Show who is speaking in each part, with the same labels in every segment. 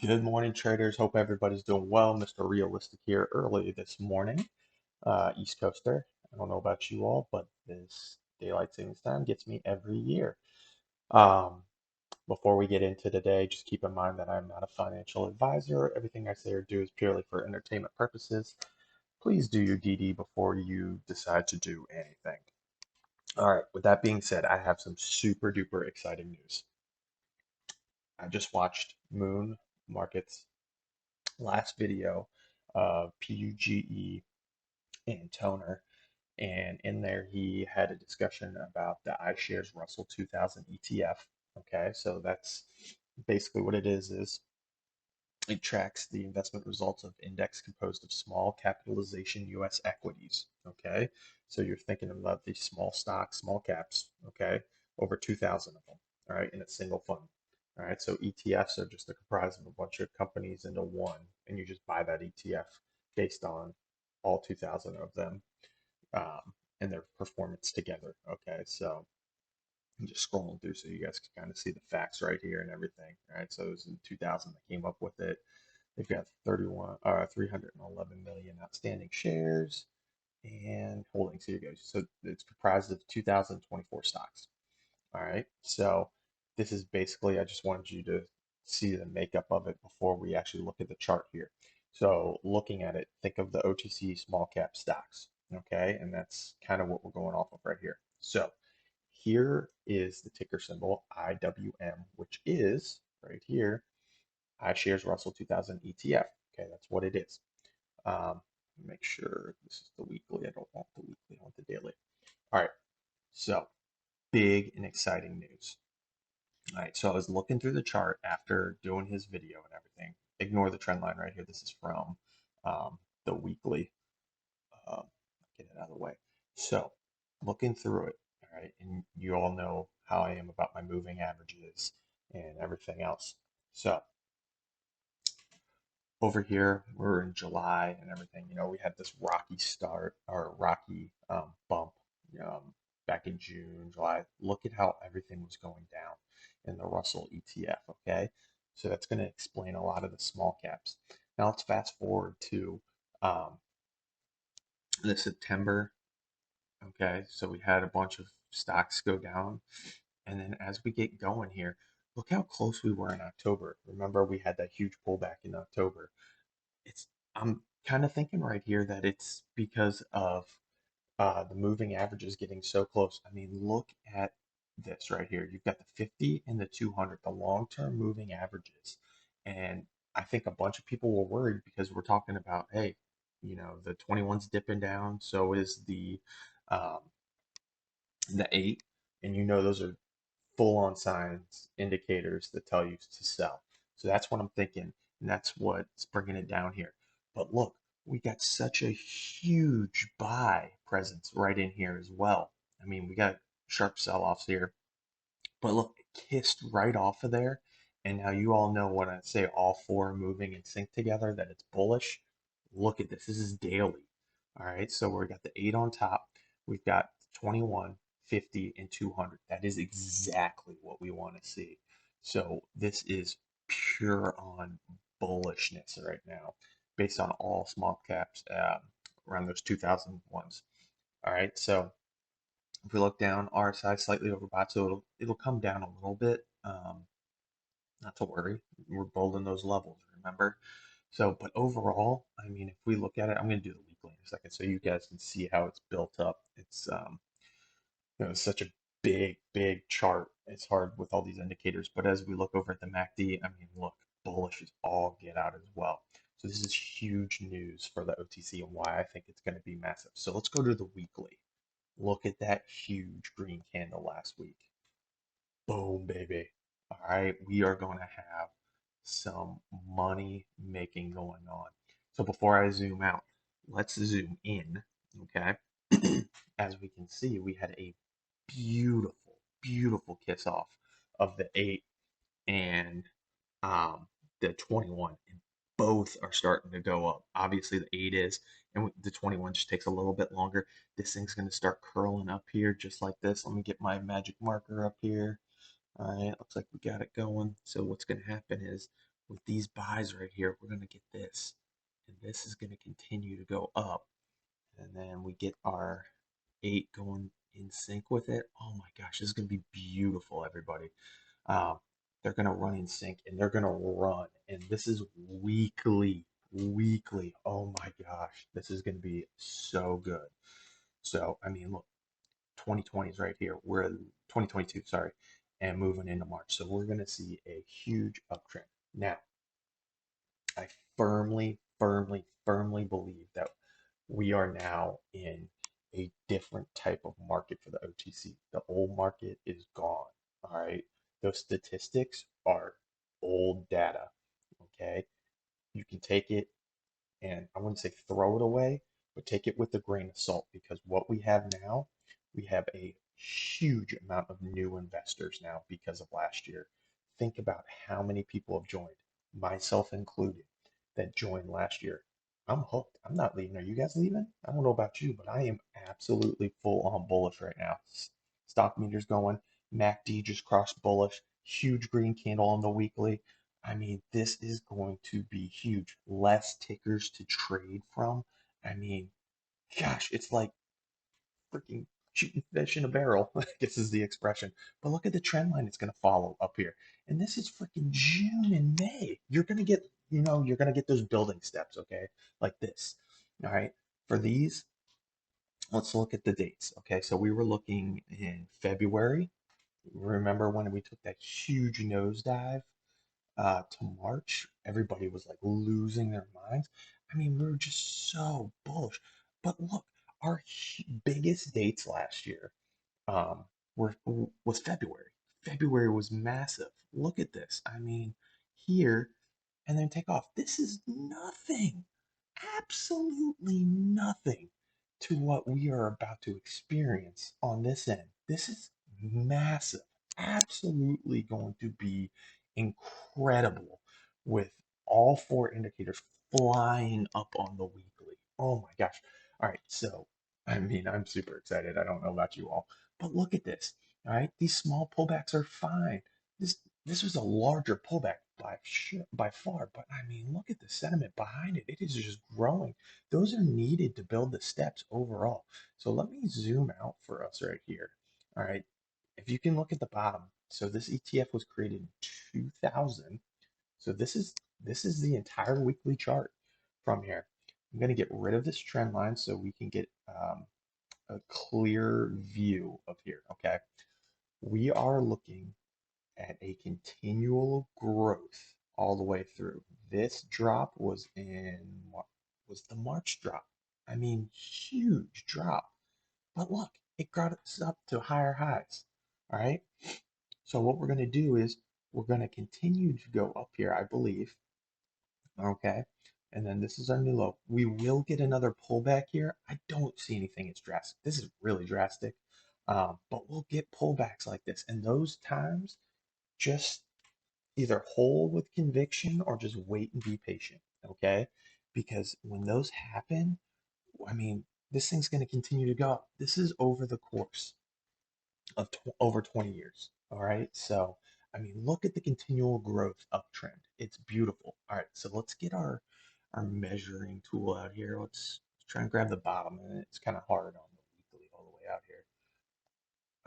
Speaker 1: Good morning, traders. Hope everybody's doing well. Mr. Realistic here early this morning, East Coaster. I don't know about you all, but this daylight savings time gets me every year. Um, Before we get into today, just keep in mind that I'm not a financial advisor. Everything I say or do is purely for entertainment purposes. Please do your DD before you decide to do anything. All right, with that being said, I have some super duper exciting news. I just watched Moon Markets last video of PUGE and Toner, and in there he had a discussion about the iShares Russell 2000 ETF. Okay, so that's basically what it is it tracks the investment results of index composed of small capitalization US equities. Okay, so you're thinking about these small stocks, small caps. Okay, over 2,000 of them. All right, in a single fund. All right, so ETFs are just a comprise of a bunch of companies into one, and you just buy that ETF based on all 2,000 of them and their performance together. Okay, so I'm just scrolling through so you guys can kind of see the facts right here and everything. All right, so it was in 2000 that came up with it. They've got 311 million outstanding shares and holdings. Here you go. So it's comprised of 2024 stocks. All right. So this is basically, I just wanted you to see the makeup of it before we actually look at the chart here. So looking at it, think of the OTC small cap stocks. Okay. And that's kind of what we're going off of right here. So here is the ticker symbol IWM, which is right here iShares Russell 2000 ETF. Okay, that's what it is. Make sure this is the weekly. I don't want the weekly, I want the daily. All right, so big and exciting news. All right, so I was looking through the chart after doing his video and everything. Ignore the trend line right here. This is from the weekly. Get it out of the way. So looking through it, all right, and you all know how I am about my moving averages and everything else. So over here, we're in July and everything. We had this rocky start or rocky bump back in June, July. Look at how everything was going down in the Russell ETF. Okay, so that's going to explain a lot of the small caps. Now let's fast forward to um, the September. Okay, so we had a bunch of stocks go down, and then as we get going here, look how close we were in October. Remember, we had that huge pullback in October. It's I'm kind of thinking right here that it's because of the moving averages getting so close. I mean, look at this right here. You've got the 50 and the 200, the long-term moving averages. And I think a bunch of people were worried because we're talking about, hey, the 21's dipping down, so is um, the 8, and those are full-on signs, indicators that tell you to sell. So that's what I'm thinking, and that's what's bringing it down here. But look, we got such a huge buy presence right in here as well. I mean, we got sharp sell-offs here, but look, it kissed right off of there. And now you all know when I say all four are moving in sync together that it's bullish. Look at this. This is daily. All right. So we got the 8 on top. We've got 21, 50, and 200. That is exactly what we want to see. So this is pure on bullishness right now based on all small caps around those 2000 ones. All right. So if we look down, RSI slightly overbought, so it'll come down a little bit. Not to worry, we're building those levels, remember? So, but overall, I mean, if we look at it, I'm going to do the weekly in a second, so you guys can see how it's built up. It's such a big chart. It's hard with all these indicators, but as we look over at the MACD, I mean, look, bullish is all get out as well. So this is huge news for the OTC and why I think it's going to be massive. So let's go to the weekly. Look at that huge green candle last week. Boom, baby. All right, we are going to have some money making going on. So before I zoom out, let's zoom in, okay? As we can see, we had a beautiful kiss off of the 8 and the 21, and both are starting to go up. Obviously, the 8 is, and the 21 just takes a little bit longer. This thing's going to start curling up here just like this. Let me get my magic marker up here. All right, looks like we got it going. So what's going to happen is with these buys right here, we're going to get this. And this is going to continue to go up. And then we get our 8 going in sync with it. Oh my gosh, this is going to be beautiful, everybody. Um, they're going to run in sync and they're going to run. And this is weekly, weekly. Oh my gosh, this is going to be so good. So, I mean, look, 2020 is right here. We're in 2022, sorry, and moving into March. So we're going to see a huge uptrend. Now, I firmly, firmly, firmly believe that we are now in a different type of market for the OTC. The old market is gone. All right. Those statistics are old data. Okay. You can take it and I wouldn't say throw it away, but take it with a grain of salt because what we have now, we have a huge amount of new investors now because of last year. Think about how many people have joined, myself included, that joined last year. I'm hooked. I'm not leaving. Are you guys leaving? I don't know about you, but I am absolutely full on bullish right now. Stock meters going. MACD just crossed bullish. Huge green candle on the weekly. I mean, this is going to be huge. Less tickers to trade from. I mean, gosh, it's like freaking shooting fish in a barrel, I guess is the expression. But look at the trend line it's going to follow up here. And this is freaking June and May. You're going to get, you're going to get those building steps, okay? Like this. All right. For these, let's look at the dates. Okay. So we were looking in February. Remember when we took that huge nosedive? To March, everybody was like losing their minds. I mean, we were just so bullish. But look, our biggest dates last year um, was February. February was massive. Look at this. I mean, here and then take off. This is nothing, absolutely nothing to what we are about to experience on this end. This is massive, absolutely going to be incredible with all 4 indicators flying up on the weekly. Oh my gosh. All right, so I mean, I'm super excited. I don't know about you all, but look at this. All right, these small pullbacks are fine. This was a larger pullback by far, but I mean, look at the sentiment behind it. It is just growing. Those are needed to build the steps overall. So let me zoom out for us right here. All right, if you can look at the bottom. So this ETF was created in 2000. So this is the entire weekly chart from here. I'm going to get rid of this trend line so we can get a clear view of here. Okay, we are looking at a continual growth all the way through. This drop was was the March drop. I mean, huge drop. But look, it got us up to higher highs. All right. So what we're going to do is we're going to continue to go up here, I believe. Okay. And then this is our new low. We will get another pullback here. I don't see anything as drastic. This is really drastic. But we'll get pullbacks like this. And those times, just either hold with conviction or just wait and be patient, okay? Because when those happen, I mean, this thing's going to continue to go up. This is over the course of over 20 years, all right? So, I mean, look at the continual growth uptrend. It's beautiful. All right, so let's get our measuring tool out here. Let's try and grab the bottom, and it's kind of hard on the weekly all the way out here.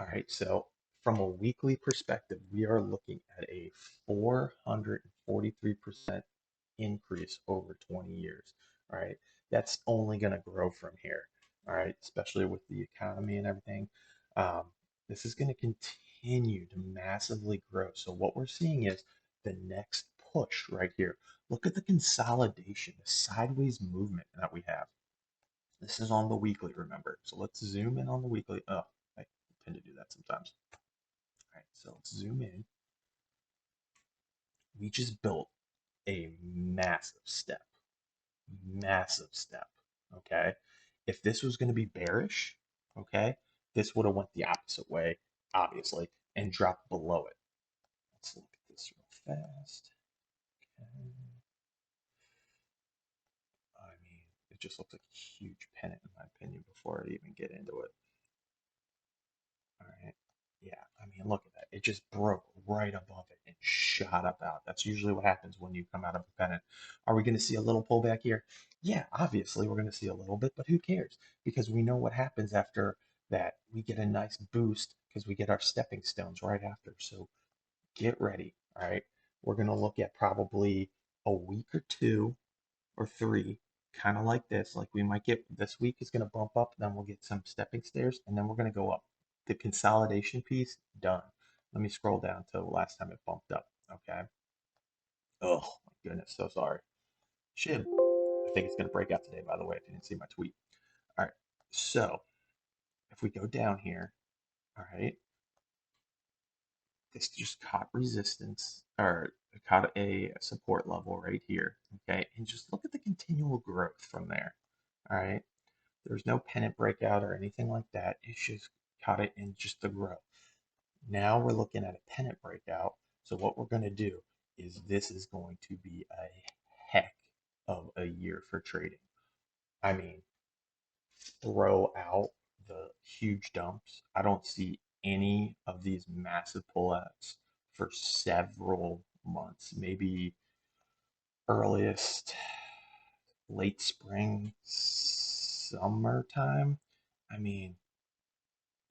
Speaker 1: All right, so from a weekly perspective, we are looking at a 443% increase over 20 years. All right, that's only going to grow from here. All right, especially with the economy and everything. This is going to continue to massively grow. So, what we're seeing is the next push right here. Look at the consolidation, the sideways movement that we have. This is on the weekly, remember. So let's zoom in on the weekly. Oh, I tend to do that sometimes. All right, so let's zoom in. We just built a massive step, okay? If this was going to be bearish, okay, this would have went the opposite way, obviously, and dropped below it. Let's look at this real fast. Okay. I mean, it just looks like a huge pennant in my opinion before I even get into it. All right. Yeah, I mean, look at that. It just broke right above it and shot up out. That's usually what happens when you come out of a pennant. Are we going to see a little pullback here? Yeah, obviously we're going to see a little bit, but who cares? Because we know what happens after that. We get a nice boost because we get our stepping stones right after. So get ready. All right. We're going to look at probably a week or two or three, kind of like this. Like we might get this week is going to bump up, then we'll get some stepping stairs, and then we're going to go up. The consolidation piece, done. Let me scroll down to the last time it bumped up. Okay. Oh my goodness, so sorry. SHIB. I think it's going to break out today, by the way, if you didn't see my tweet. All right. So if we go down here, all right, this just caught resistance or caught a support level right here. Okay. And just look at the continual growth from there. All right. There's no pennant breakout or anything like that. It's just caught it in just the growth. Now we're looking at a pennant breakout. So what we're going to do is this is going to be a heck of a year for trading. I mean, throw out the huge dumps. I don't see any of these massive pullouts for several months, maybe earliest late spring, summertime. I mean,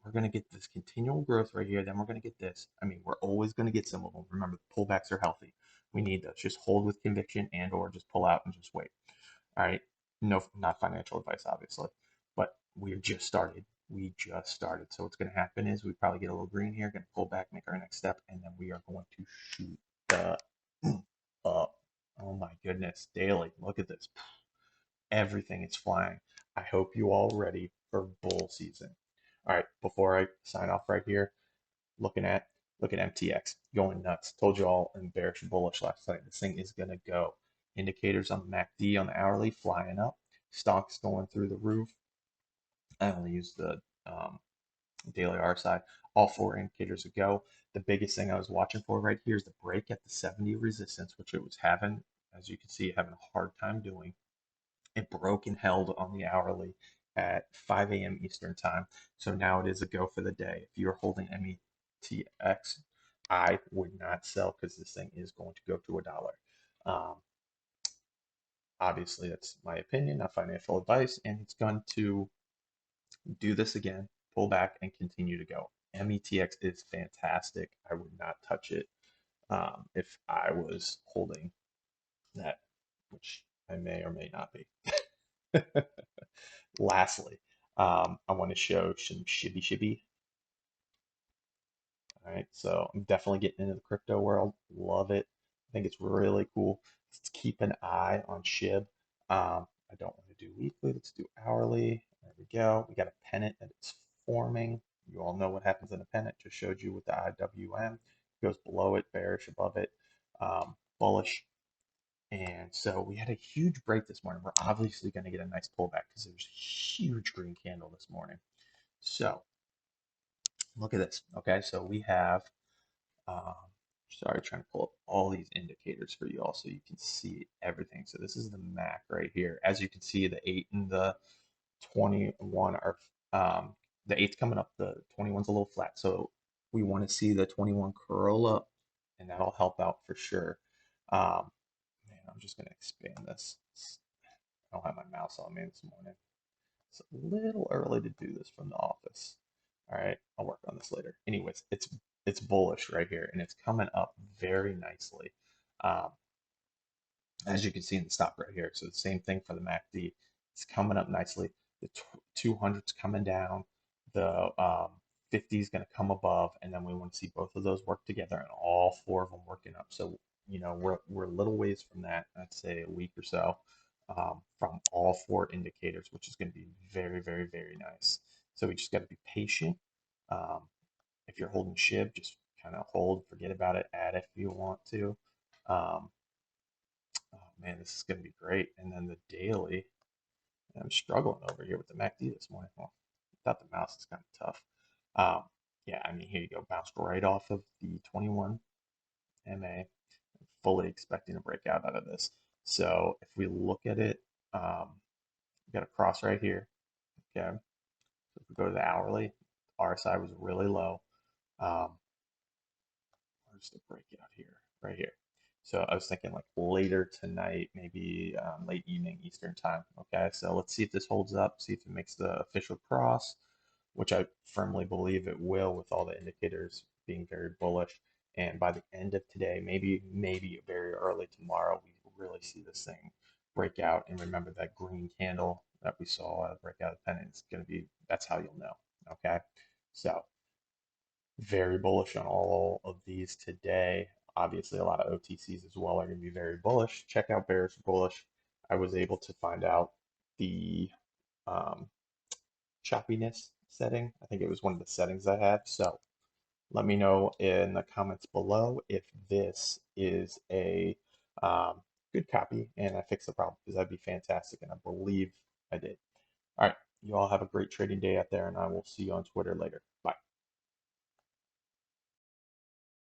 Speaker 1: we're going to get this continual growth right here. Then we're going to get this. I mean, we're always going to get some of them. Remember, the pullbacks are healthy. We need those. Just hold with conviction and or just pull out and just wait. All right. No, not financial advice, obviously, but we just started. We just started. So what's going to happen is we probably get a little green here, going to pull back, make our next step, and then we are going to shoot the up. Oh my goodness. Daily. Look at this. Everything is flying. I hope you all ready for bull season. All right, before I sign off right here, looking at look at MTX going nuts. Told you all in bearish and bullish last night. This thing is gonna go. Indicators on the MACD on the hourly flying up. Stocks going through the roof. I only use the daily RSI. All four indicators a go. The biggest thing I was watching for right here is the break at the 70 resistance, which it was having, as you can see, having a hard time doing. It broke and held on the hourly at 5 a.m. Eastern time. So now it is a go for the day. If you're holding METX, I would not sell because this thing is going to go to $1. Um, Obviously, that's my opinion, not financial advice, and it's going to do this again, pull back, and continue to go. METX is fantastic. I would not touch it if I was holding that, which I may or may not be. Lastly, I want to show some shibby. All right, so I'm definitely getting into the crypto world. Love it. I think it's really cool. Let's keep an eye on SHIB. I don't want to do weekly. Let's do hourly. There we go. We got a pennant that it's forming. You all know what happens in a pennant. Just showed you with the IWM. It goes below it, bearish above it, bullish. And so we had a huge break this morning. We're obviously going to get a nice pullback because there's a huge green candle this morning. So look at this. Okay, so we have, um, sorry, trying to pull up all these indicators for you all so you can see everything. So this is the MAC right here. As you can see, the 8 and the 21 are, the 8's coming up, the 21's a little flat. So we want to see the 21 curl up, and that'll help out for sure. Man, I'm just going to expand this. I don't have my mouse on me this morning. It's a little early to do this from the office. All right, I'll work on this later. Anyways, it's bullish right here, and it's coming up very nicely. Um, as you can see in the stop right here. So the same thing for the MACD. It's coming up nicely. The 200's coming down. The 50 is going to come above, and then we want to see both of those work together, and all four of them working up. So we're a little ways from that. I'd say a week or so from all four indicators, which is going to be very, very, very nice. So we just got to be patient. Um, if you're holding SHIB, just kind of hold, forget about it, add if you want to. Um, Oh man, this is going to be great. And then the daily, I'm struggling over here with the MACD this morning. Well, I thought the mouse is kind of tough. Yeah, I mean, here you go. Bounced right off of the 21 MA. Fully expecting a breakout out of this. So if we look at it, we got a cross right here. Okay. So if we go to the hourly, RSI was really low. Um, where's the breakout here? Right here. So I was thinking like later tonight, maybe late evening Eastern time. Okay, so let's see if this holds up, see if it makes the official cross, which I firmly believe it will with all the indicators being very bullish. And by the end of today, maybe very early tomorrow, we really see this thing break out. And remember that green candle that we saw break out of pennant is going to be, that's how you'll know. Okay, so very bullish on all of these today. Obviously, a lot of OTCs as well are going to be very bullish. Check out bearish bullish. I was able to find out the um, choppiness setting. I think it was one of the settings I had. So let me know in the comments below if this is a um, good copy and I fixed the problem, because that'd be fantastic. And I believe I did. All right. You all have a great trading day out there, and I will see you on Twitter later. Bye.